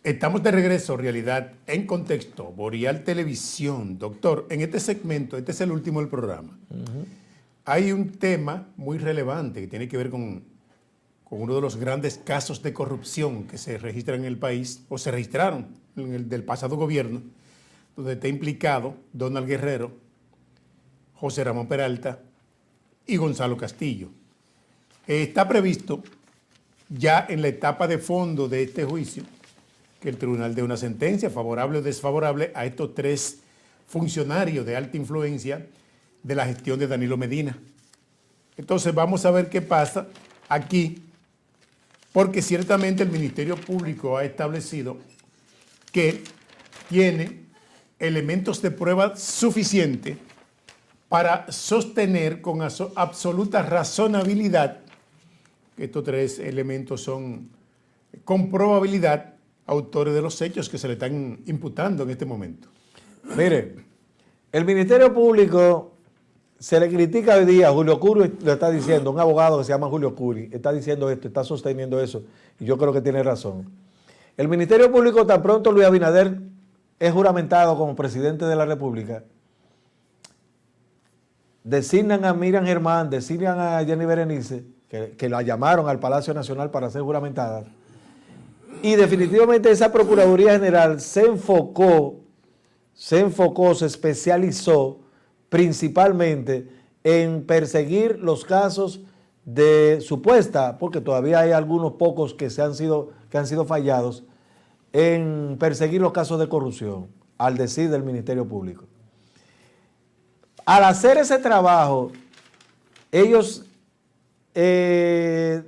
Estamos de regreso, Realidad en Contexto, Boreal Televisión. Doctor, en este segmento, este es el último del programa, hay un tema muy relevante que tiene que ver con uno de los grandes casos de corrupción que se registran en el país, o se registraron en el del pasado gobierno, donde está implicado Donald Guerrero, José Ramón Peralta y Gonzalo Castillo. Está previsto ya en la etapa de fondo de este juicio que el tribunal dé una sentencia favorable o desfavorable a estos tres funcionarios de alta influencia de la gestión de Danilo Medina. Entonces vamos a ver qué pasa aquí, porque ciertamente el Ministerio Público ha establecido que tiene elementos de prueba suficientes para sostener con absoluta razonabilidad que estos tres elementos son con probabilidad autores de los hechos que se le están imputando en este momento. Mire, el Ministerio Público se le critica hoy día, Julio Curi lo está diciendo, un abogado que se llama Julio Curi, está diciendo esto, está sosteniendo eso, y yo creo que tiene razón. El Ministerio Público, tan pronto Luis Abinader es juramentado como presidente de la República, designan a Miriam Germán, designan a Jenny Berenice, que la llamaron al Palacio Nacional para ser juramentada, y definitivamente esa Procuraduría General se enfocó, se especializó principalmente en perseguir los casos de supuesta, porque todavía hay algunos pocos que han sido fallados, en perseguir los casos de corrupción, al decir del Ministerio Público. Al hacer ese trabajo, ellos,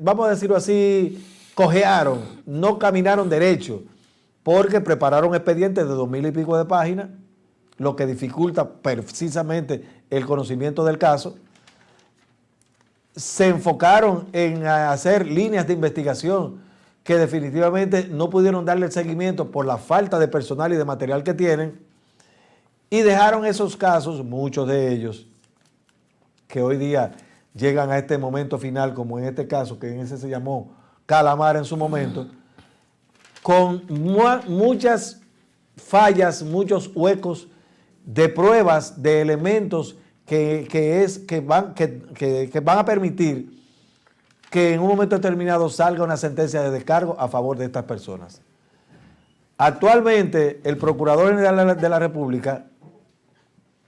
vamos a decirlo así, cojearon, no caminaron derecho, porque prepararon expedientes de 2000 y pico de páginas, lo que dificulta precisamente el conocimiento del caso. Se enfocaron en hacer líneas de investigación que definitivamente no pudieron darle el seguimiento por la falta de personal y de material que tienen, y dejaron esos casos, muchos de ellos, que hoy día llegan a este momento final, como en este caso, que en ese se llamó Calamar en su momento, con muchas fallas, muchos huecos de pruebas, de elementos que van a permitir que en un momento determinado salga una sentencia de descargo a favor de estas personas. Actualmente, el Procurador General de la República,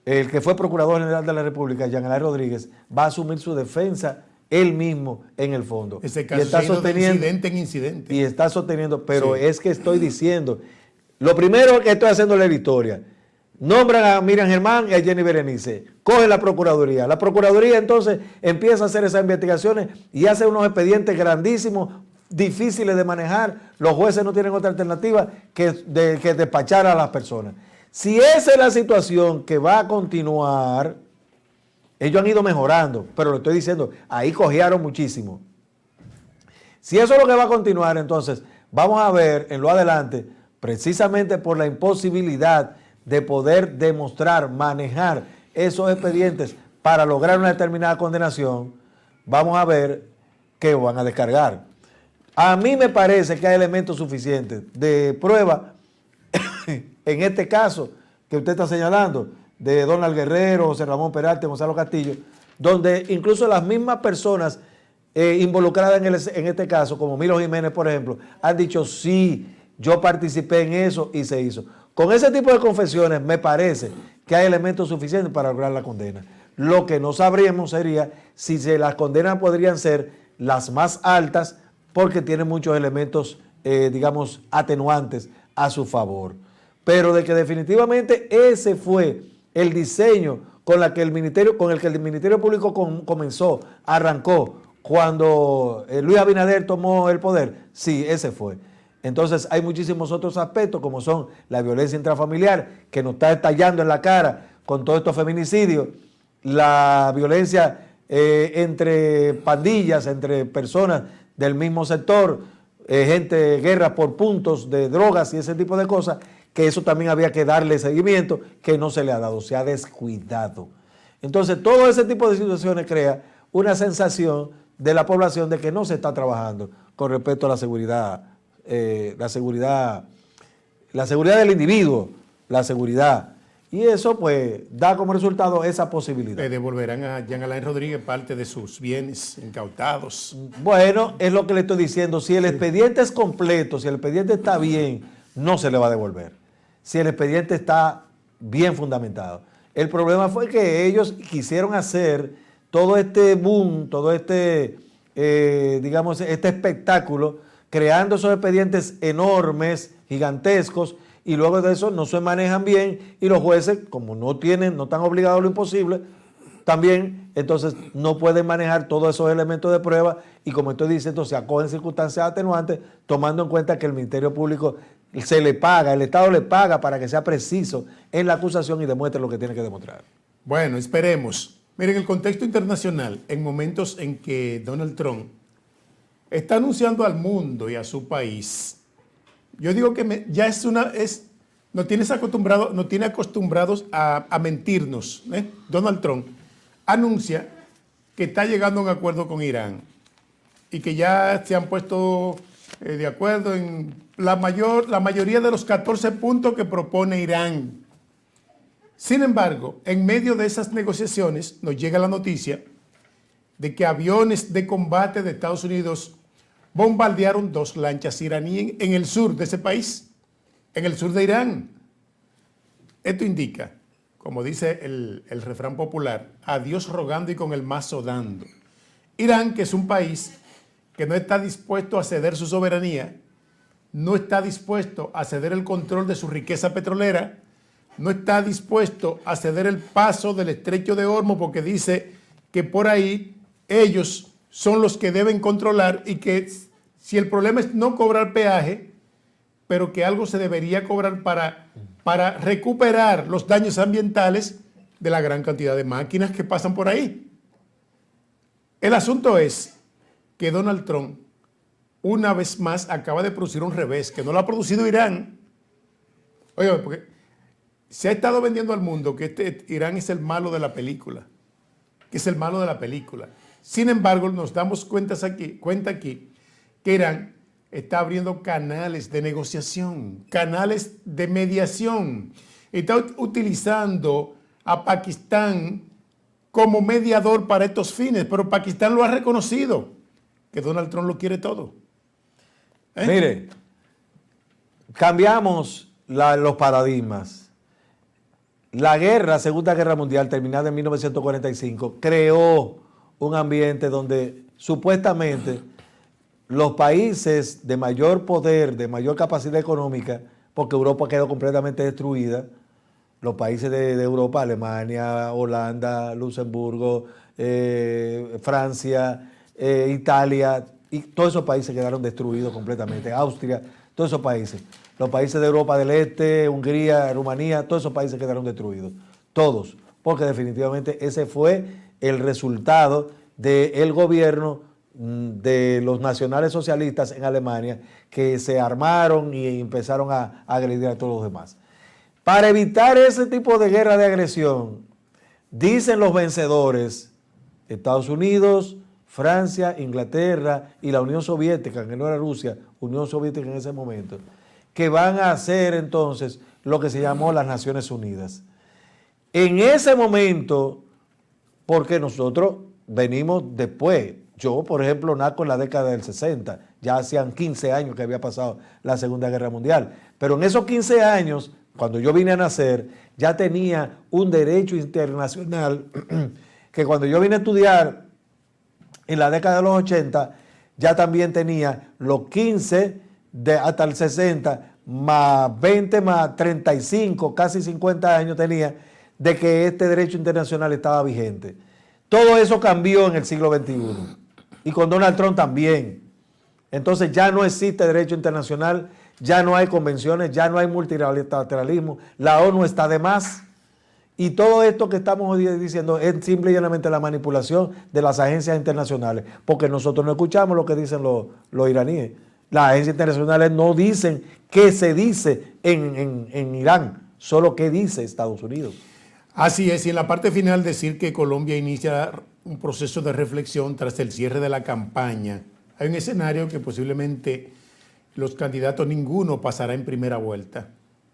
el que fue Procurador General de la República, Jean Alain Rodríguez, va a asumir su defensa él mismo en el fondo. Ese caso está sosteniendo de incidente en incidente. Y está sosteniendo, pero sí, es que estoy diciendo, lo primero que estoy haciendo es la historia. Nombran a Miriam Germán y a Jenny Berenice, coge la Procuraduría. La Procuraduría entonces empieza a hacer esas investigaciones y hace unos expedientes grandísimos, difíciles de manejar. Los jueces no tienen otra alternativa que despachar a las personas. Si esa es la situación que va a continuar, ellos han ido mejorando, pero lo estoy diciendo, ahí cojearon muchísimo. Si eso es lo que va a continuar, entonces vamos a ver en lo adelante, precisamente por la imposibilidad de poder demostrar, manejar esos expedientes para lograr una determinada condenación, vamos a ver que van a descargar. A mí me parece que hay elementos suficientes de prueba en este caso que usted está señalando, de Donald Guerrero, José Ramón Peralta, Gonzalo Castillo, donde incluso las mismas personas involucradas en este caso, como Milo Jiménez, por ejemplo, han dicho, sí, yo participé en eso y se hizo. Con ese tipo de confesiones me parece que hay elementos suficientes para lograr la condena. Lo que no sabríamos sería si las condenas podrían ser las más altas porque tienen muchos elementos, digamos, atenuantes a su favor. Pero de que definitivamente ese fue el diseño con el que el Ministerio Público comenzó, arrancó, cuando Luis Abinader tomó el poder, sí, ese fue. Entonces hay muchísimos otros aspectos como son la violencia intrafamiliar que nos está estallando en la cara con todos estos feminicidios, la violencia entre pandillas, entre personas del mismo sector, guerra por puntos de drogas y ese tipo de cosas, que eso también había que darle seguimiento, que no se le ha dado, se ha descuidado. Entonces todo ese tipo de situaciones crea una sensación de la población de que no se está trabajando con respecto a la seguridad la seguridad del individuo, la seguridad. Y eso pues da como resultado esa posibilidad. Le devolverán a Jean Alain Rodríguez parte de sus bienes incautados. Bueno, es lo que le estoy diciendo. Si el expediente es completo, si el expediente está bien, no se le va a devolver. Si el expediente está bien fundamentado. El problema fue que ellos quisieron hacer todo este boom, todo este, digamos, este espectáculo, creando esos expedientes enormes, gigantescos, y luego de eso no se manejan bien y los jueces, como no están obligados a lo imposible, también entonces no pueden manejar todos esos elementos de prueba y como estoy diciendo, se acogen circunstancias atenuantes, tomando en cuenta que el Ministerio Público se le paga, el Estado le paga para que sea preciso en la acusación y demuestre lo que tiene que demostrar. Bueno, esperemos. Miren, el contexto internacional, en momentos en que Donald Trump está anunciando al mundo y a su país, yo digo que nos tiene acostumbrados a mentirnos. Donald Trump anuncia que está llegando a un acuerdo con Irán y que ya se han puesto de acuerdo en la mayoría de los 14 puntos que propone Irán. Sin embargo, en medio de esas negociaciones nos llega la noticia de que aviones de combate de Estados Unidos bombardearon 2 lanchas iraníes en el sur de ese país, en el sur de Irán. Esto indica, como dice el refrán popular, a Dios rogando y con el mazo dando. Irán, que es un país que no está dispuesto a ceder su soberanía, no está dispuesto a ceder el control de su riqueza petrolera, no está dispuesto a ceder el paso del estrecho de Hormuz porque dice que por ahí ellos son los que deben controlar y que si el problema es no cobrar peaje, pero que algo se debería cobrar para recuperar los daños ambientales de la gran cantidad de máquinas que pasan por ahí. El asunto es que Donald Trump, una vez más, acaba de producir un revés, que no lo ha producido Irán. Oye, porque se ha estado vendiendo al mundo que Irán es el malo de la película, Sin embargo, nos damos cuenta aquí que Irán está abriendo canales de negociación, canales de mediación. Está utilizando a Pakistán como mediador para estos fines, pero Pakistán lo ha reconocido, que Donald Trump lo quiere todo. Mire, cambiamos los paradigmas. La Segunda Guerra Mundial, terminada en 1945, creó un ambiente donde supuestamente los países de mayor poder, de mayor capacidad económica, porque Europa quedó completamente destruida, los países de Europa, Alemania, Holanda, Luxemburgo, Francia, Italia, y todos esos países quedaron destruidos completamente, Austria, todos esos países. Los países de Europa del Este, Hungría, Rumanía, todos esos países quedaron destruidos, todos, porque definitivamente ese fue el resultado del gobierno de los nacionales socialistas en Alemania, que se armaron y empezaron a agredir a todos los demás. Para evitar ese tipo de guerra de agresión, dicen los vencedores, Estados Unidos, Francia, Inglaterra y la Unión Soviética, que no era Rusia, Unión Soviética en ese momento, que van a hacer entonces lo que se llamó las Naciones Unidas. En ese momento, porque nosotros venimos después, yo por ejemplo nazco en la década del 60, ya hacían 15 años que había pasado la Segunda Guerra Mundial, pero en esos 15 años, cuando yo vine a nacer, ya tenía un derecho internacional que cuando yo vine a estudiar en la década de los 80, ya también tenía los 15 hasta el 60, más 20, más 35, casi 50 años tenía de que este derecho internacional estaba vigente. Todo eso cambió en el siglo XXI y con Donald Trump también. Entonces ya no existe derecho internacional, ya no hay convenciones, ya no hay multilateralismo, la ONU está de más. Y todo esto que estamos hoy diciendo es simple y llanamente la manipulación de las agencias internacionales, porque nosotros no escuchamos lo que dicen los iraníes. Las agencias internacionales no dicen qué se dice en Irán, solo qué dice Estados Unidos. Así es, y en la parte final decir que Colombia inicia un proceso de reflexión tras el cierre de la campaña. Hay un escenario que posiblemente los candidatos ninguno pasará en primera vuelta.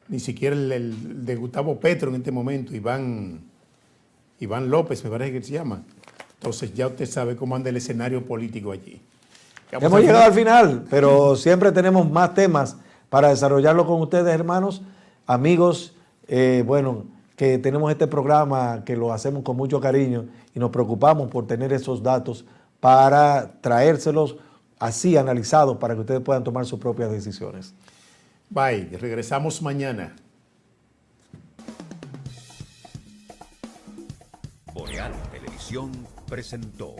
ni siquiera el de Gustavo Petro en este momento, Iván López, me parece que se llama. Entonces ya usted sabe cómo anda el escenario político allí. Hemos llegado al final, pero siempre tenemos más temas para desarrollarlo con ustedes, hermanos, amigos, que tenemos este programa que lo hacemos con mucho cariño y nos preocupamos por tener esos datos para traérselos así analizados para que ustedes puedan tomar sus propias decisiones. Bye, regresamos mañana. Boreal Televisión presentó